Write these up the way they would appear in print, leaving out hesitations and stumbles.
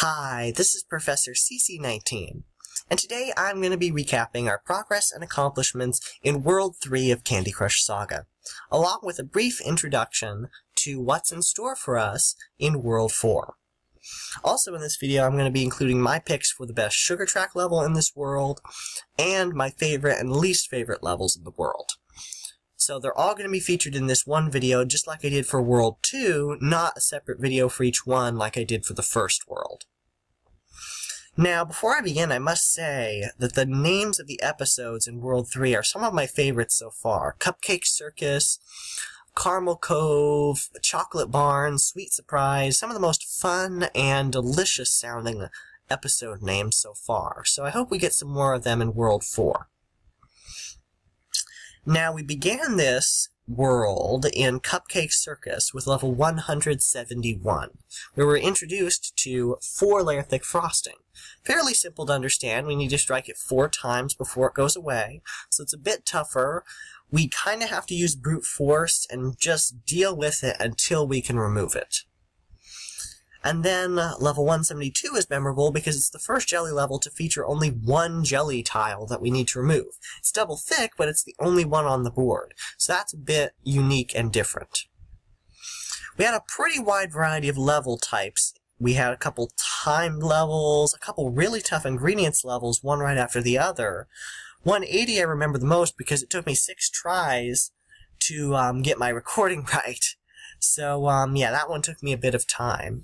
Hi, this is Professor CC19, and today I'm going to be recapping our progress and accomplishments in World 3 of Candy Crush Saga, along with a brief introduction to what's in store for us in World 4. Also in this video, I'm going to be including my picks for the best sugar track level in this world, and my favorite and least favorite levels of the world. So they're all going to be featured in this one video, just like I did for World 2, not a separate video for each one like I did for the first world. Now, before I begin, I must say that the names of the episodes in World 3 are some of my favorites so far. Cupcake Circus, Caramel Cove, Chocolate Barn, Sweet Surprise, some of the most fun and delicious sounding episode names so far. So I hope we get some more of them in World 4. Now, we began this world in Cupcake Circus with level 171, where we're introduced to 4-layer thick frosting. Fairly simple to understand. We need to strike it 4 times before it goes away, so it's a bit tougher. We kind of have to use brute force and just deal with it until we can remove it. And then level 172 is memorable because it's the first jelly level to feature only one jelly tile that we need to remove. It's double thick, but it's the only one on the board, so that's a bit unique and different. We had a pretty wide variety of level types. We had a couple timed levels, a couple really tough ingredients levels, one right after the other. 180 I remember the most because it took me 6 tries to get my recording right. So, yeah, that one took me a bit of time.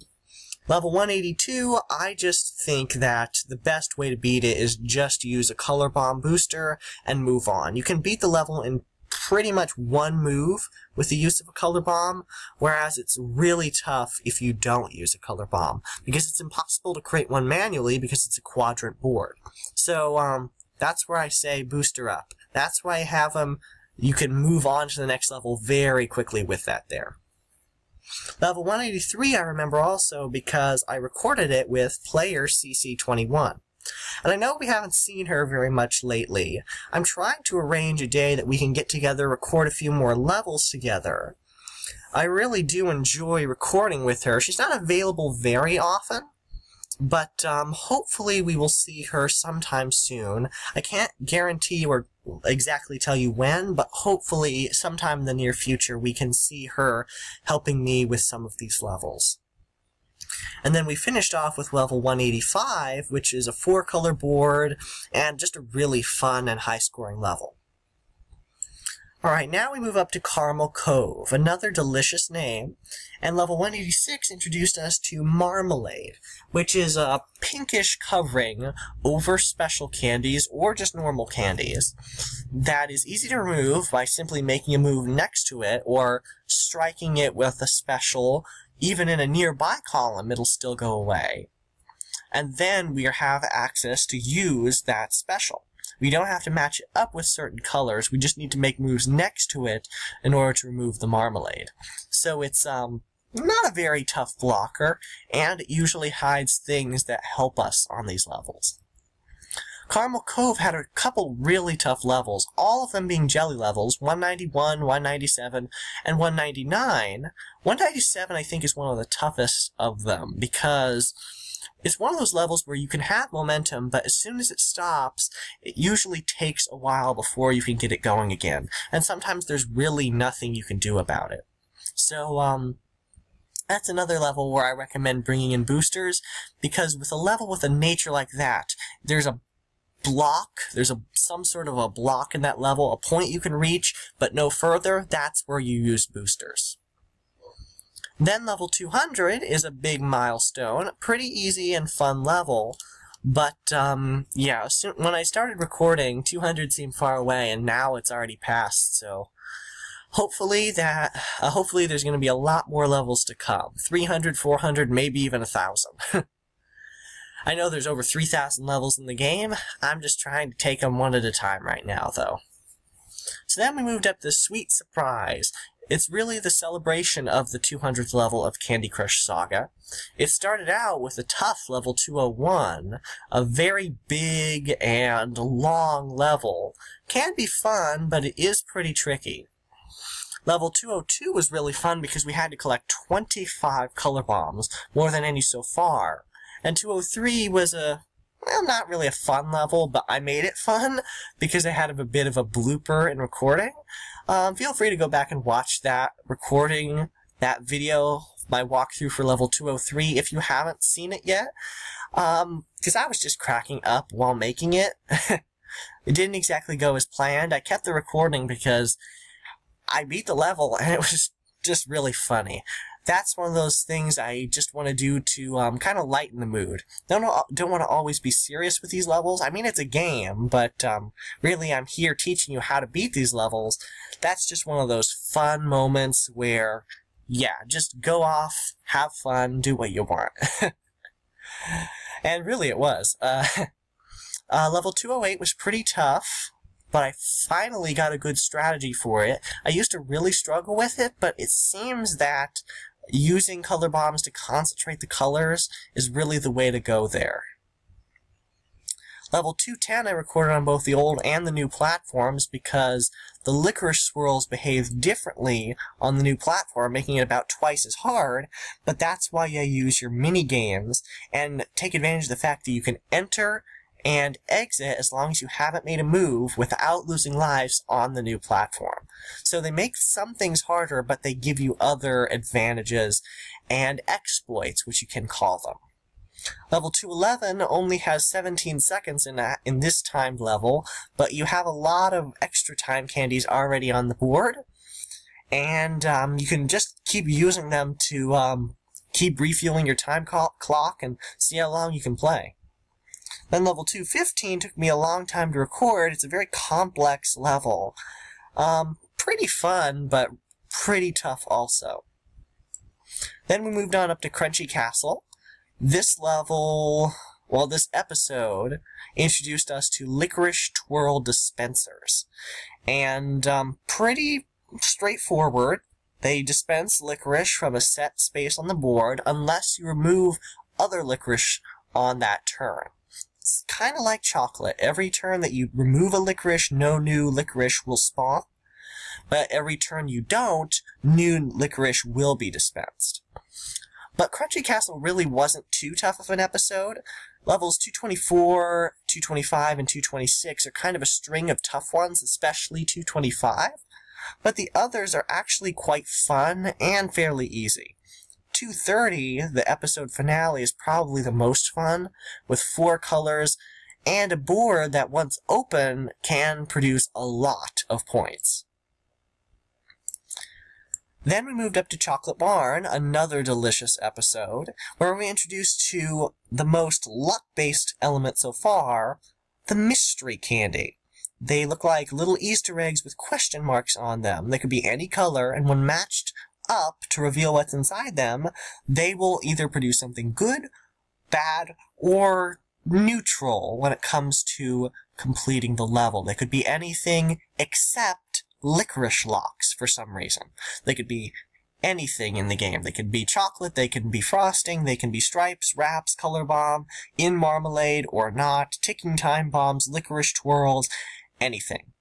Level 182, I just think that the best way to beat it is just to use a color bomb booster and move on. You can beat the level in pretty much one move with the use of a color bomb, whereas it's really tough if you don't use a color bomb, because it's impossible to create one manually because it's a quadrant board. So, that's where I say booster up. That's why I have them. You can move on to the next level very quickly with that there. Level 183 I remember also because I recorded it with player CC21. And I know we haven't seen her very much lately. I'm trying to arrange a day that we can get together, record a few more levels together. I really do enjoy recording with her. She's not available very often, but hopefully we will see her sometime soon. I can't guarantee or exactly tell you when, but hopefully sometime in the near future we can see her helping me with some of these levels. And then we finished off with level 185, which is a 4-color board and just a really fun and high-scoring level. Alright, now we move up to Caramel Cove, another delicious name, and level 186 introduced us to Marmalade, which is a pinkish covering over special candies, or just normal candies, that is easy to remove by simply making a move next to it, or striking it with a special. Even in a nearby column, it'll still go away. And then we have access to use that special. We don't have to match it up with certain colors, we just need to make moves next to it in order to remove the marmalade. So it's not a very tough blocker, and it usually hides things that help us on these levels. Caramel Cove had a couple really tough levels, all of them being jelly levels, 191, 197, and 199. 197 I think is one of the toughest of them, because it's one of those levels where you can have momentum, but as soon as it stops, it usually takes a while before you can get it going again. And sometimes there's really nothing you can do about it. So, that's another level where I recommend bringing in boosters, because with a level with a nature like that, there's a block, some sort of a block in that level, a point you can reach, but no further. That's where you use boosters. Then level 200 is a big milestone, pretty easy and fun level, but yeah, when I started recording, 200 seemed far away, and now it's already passed, so hopefully there's going to be a lot more levels to come. 300, 400, maybe even 1,000. I know there's over 3,000 levels in the game. I'm just trying to take them one at a time right now, though. So then we moved up to Sweet Surprise. It's really the celebration of the 200th level of Candy Crush Saga. It started out with a tough level 201, a very big and long level. Can be fun, but it is pretty tricky. Level 202 was really fun because we had to collect 25 color bombs, more than any so far. And 203 was well, not really a fun level, but I made it fun because I had a bit of a blooper in recording. Feel free to go back and watch that recording, that video, my walkthrough for level 203 if you haven't seen it yet. Because I was just cracking up while making it. It didn't exactly go as planned. I kept the recording because I beat the level and it was just really funny. That's one of those things I just want to do to kind of lighten the mood. Don't want to always be serious with these levels. I mean, it's a game, but really I'm here teaching you how to beat these levels. That's just one of those fun moments where, yeah, just go off, have fun, do what you want. And really it was. Level 208 was pretty tough, but I finally got a good strategy for it. I used to really struggle with it, but it seems that using color bombs to concentrate the colors is really the way to go there. Level 210 I recorded on both the old and the new platforms because the licorice swirls behave differently on the new platform, making it about twice as hard, but that's why you use your mini games and take advantage of the fact that you can enter and exit as long as you haven't made a move without losing lives on the new platform. So they make some things harder, but they give you other advantages and exploits, which you can call them. Level 211 only has 17 seconds in this timed level, but you have a lot of extra time candies already on the board, and you can just keep using them to keep refueling your time clock and see how long you can play. Then level 215 took me a long time to record. It's a very complex level. Pretty fun, but pretty tough also. Then we moved on up to Crunchy Castle. This level, well, this episode introduced us to licorice twirl dispensers. And pretty straightforward. They dispense licorice from a set space on the board unless you remove other licorice on that turn. It's kind of like chocolate. Every turn that you remove a licorice, no new licorice will spawn. But every turn you don't, new licorice will be dispensed. But Crunchy Castle really wasn't too tough of an episode. Levels 224, 225, and 226 are kind of a string of tough ones, especially 225. But the others are actually quite fun and fairly easy. 230, the episode finale, is probably the most fun, with 4 colors and a board that once open can produce a lot of points. Then we moved up to Chocolate Barn, another delicious episode, where we introduced to the most luck-based element so far, the mystery candy. They look like little Easter eggs with question marks on them. They could be any color, and when matched up to reveal what's inside them, they will either produce something good, bad, or neutral when it comes to completing the level. They could be anything except licorice locks for some reason. They could be anything in the game. They could be chocolate, they can be frosting, they can be stripes, wraps, color bomb, in marmalade or not, ticking time bombs, licorice twirls, anything.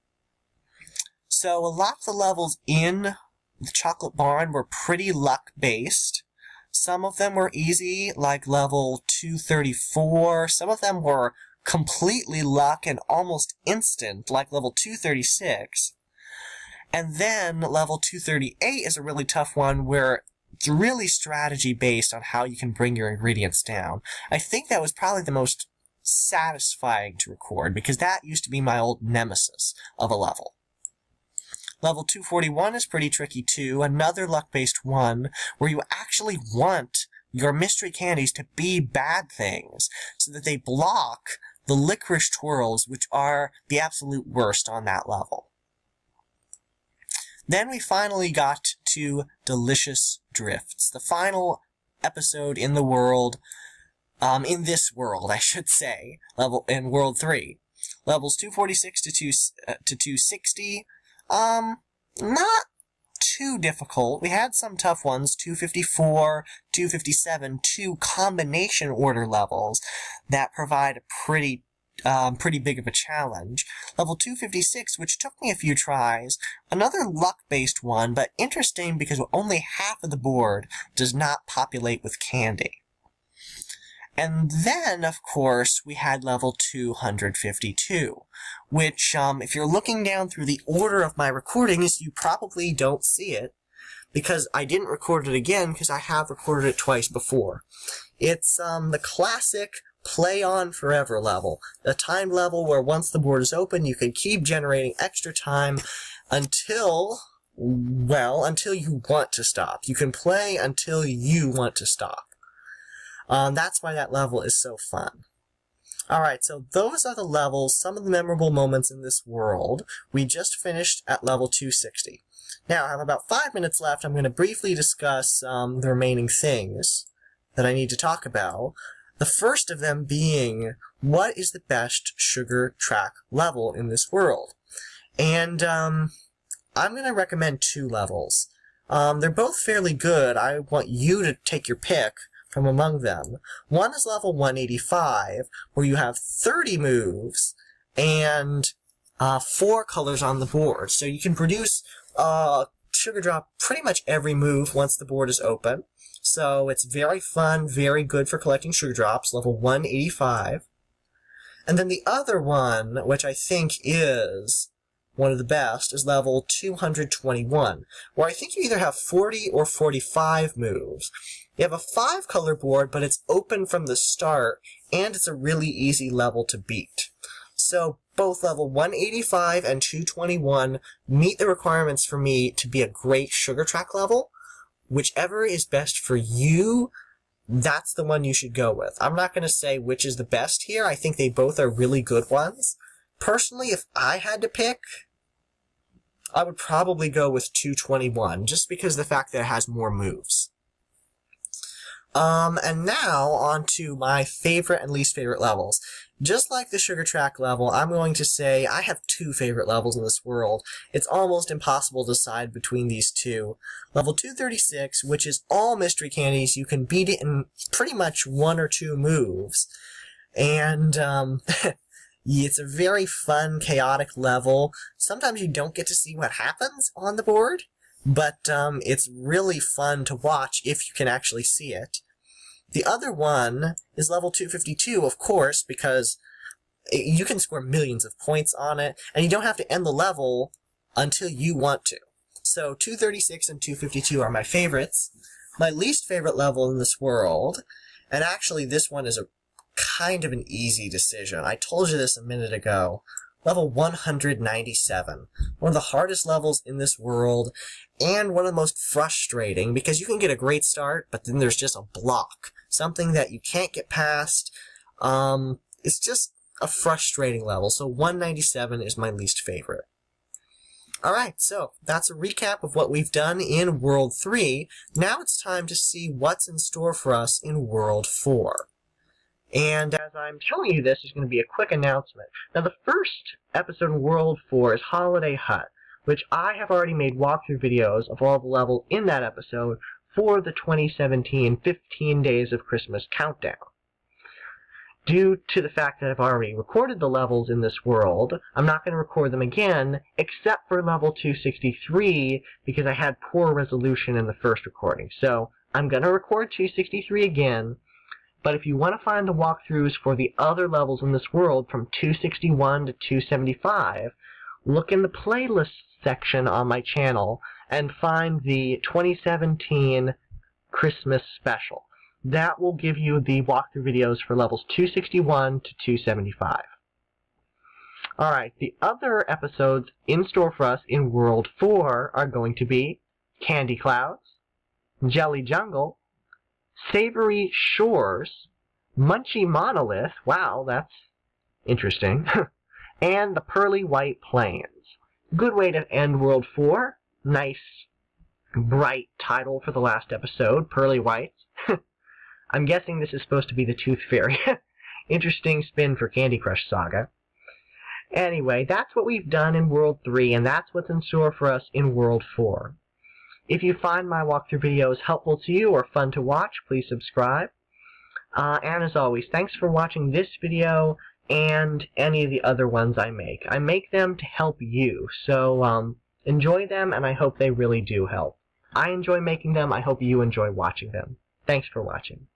So a lot of the levels in the Chocolate Barn were pretty luck-based. Some of them were easy, like level 234. Some of them were completely luck and almost instant, like level 236. And then level 238 is a really tough one where it's really strategy-based on how you can bring your ingredients down. I think that was probably the most satisfying to record, because that used to be my old nemesis of a level. Level 241 is pretty tricky too, another luck-based one where you actually want your mystery candies to be bad things so that they block the licorice twirls, which are the absolute worst on that level. Then we finally got to Delicious Drifts, the final episode in the world, in this world, I should say, in World 3. Levels 246 to 260, not too difficult. We had some tough ones, 254, 257, 2 combination order levels that provide a pretty big of a challenge. Level 256, which took me a few tries, another luck-based one, but interesting because only half of the board does not populate with candy. And then, of course, we had level 252, which, if you're looking down through the order of my recordings, you probably don't see it, because I didn't record it again, because I have recorded it twice before. It's, the classic play on forever level. The time level where once the board is open, you can keep generating extra time until, well, until you want to stop. You can play until you want to stop. That's why that level is so fun. Alright, so those are the levels, some of the memorable moments in this world. We just finished at level 260. Now, I have about 5 minutes left. I'm going to briefly discuss the remaining things that I need to talk about. The first of them being, what is the best sugar track level in this world? And I'm going to recommend 2 levels. They're both fairly good. I want you to take your pick from among them. One is level 185, where you have 30 moves and 4 colors on the board. So you can produce sugar drop pretty much every move once the board is open. So it's very fun, very good for collecting sugar drops, level 185. And then the other one, which I think is one of the best, is level 221, where I think you either have 40 or 45 moves. You have a 5-color board, but it's open from the start, and it's a really easy level to beat. So both level 185 and 221 meet the requirements for me to be a great sugar track level. Whichever is best for you, that's the one you should go with. I'm not going to say which is the best here. I think they both are really good ones. Personally, if I had to pick, I would probably go with 221, just because of the fact that it has more moves. And now, on to my favorite and least favorite levels. Just like the sugar track level, I'm going to say I have 2 favorite levels in this world. It's almost impossible to decide between these 2. Level 236, which is all mystery candies. You can beat it in pretty much 1 or 2 moves. And, it's a very fun, chaotic level. Sometimes you don't get to see what happens on the board, but it's really fun to watch if you can actually see it. The other one is level 252, of course, because you can score millions of points on it, and you don't have to end the level until you want to. So 236 and 252 are my favorites. My least favorite level in this world, and actually this one is a kind of an easy decision. I told you this a minute ago. Level 197. One of the hardest levels in this world, and one of the most frustrating, because you can get a great start, but then there's just a block. Something that you can't get past. It's just a frustrating level, so 197 is my least favorite. Alright, so that's a recap of what we've done in World 3. Now it's time to see what's in store for us in World 4. And as I'm telling you this, there's going to be a quick announcement. Now, the first episode in World 4 is Holiday Hut, which I have already made walkthrough videos of all the levels in that episode for the 2017 15 Days of Christmas Countdown. Due to the fact that I've already recorded the levels in this world, I'm not going to record them again, except for level 263, because I had poor resolution in the first recording. So, I'm going to record 263 again. But if you want to find the walkthroughs for the other levels in this world from 261 to 275, look in the playlist section on my channel and find the 2017 Christmas special. That will give you the walkthrough videos for levels 261 to 275. Alright, the other episodes in store for us in World 4 are going to be Candy Clouds, Jelly Jungle, Savory Shores, Munchy Monolith, wow, that's interesting, and the Pearly White Plains. Good way to end World 4. Nice, bright title for the last episode, Pearly Whites. I'm guessing this is supposed to be the Tooth Fairy. Interesting spin for Candy Crush Saga. Anyway, that's what we've done in World 3, and that's what's in store for us in World 4. If you find my walkthrough videos helpful to you or fun to watch, please subscribe. And as always, thanks for watching this video and any of the other ones I make. I make them to help you, so enjoy them, and I hope they really do help. I enjoy making them. I hope you enjoy watching them. Thanks for watching.